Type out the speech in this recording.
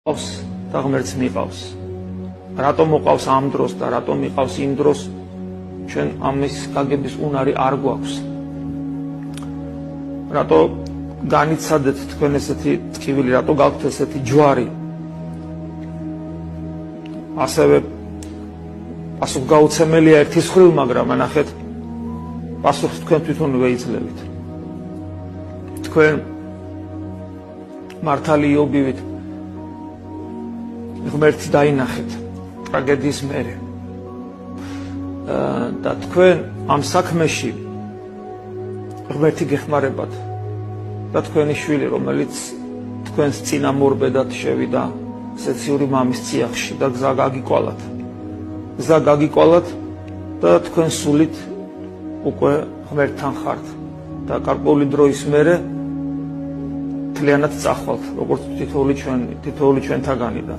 და ღმერთს მიყავს. რატომ მოყავს ამ დროს და რატომ მიყავს იმ დროს, ჩვენ ამის გაგების უნარი არ გვაქვს. რატო განიცადეთ თქვენ ესეთი ტკივილი, რატო გაქვთ ესეთი ჯვარი? ასევე პასუხგაუცემელია ერთის ხრივ, მაგრამ ნახეთ, პასუხს თქვენ თვითონვე იძლევით. თქვენ მართალი იობივით ღმერთი დაინახეთ ტრაგედიის მერე და თქვენ ამ საქმეში ღმერთი გეხმარებათ და თქვენი შვილი, რომელიც თქვენს წინამორბედად შევიდა სეციური მამის ციახში და გზა გაგიკვალათ და თქვენ სულით უკვე ღმერთთან ხართ და გარკვეული დროის მერე მთლიანად წახვალთ, როგორც თითოეული ჩვენთაგანი და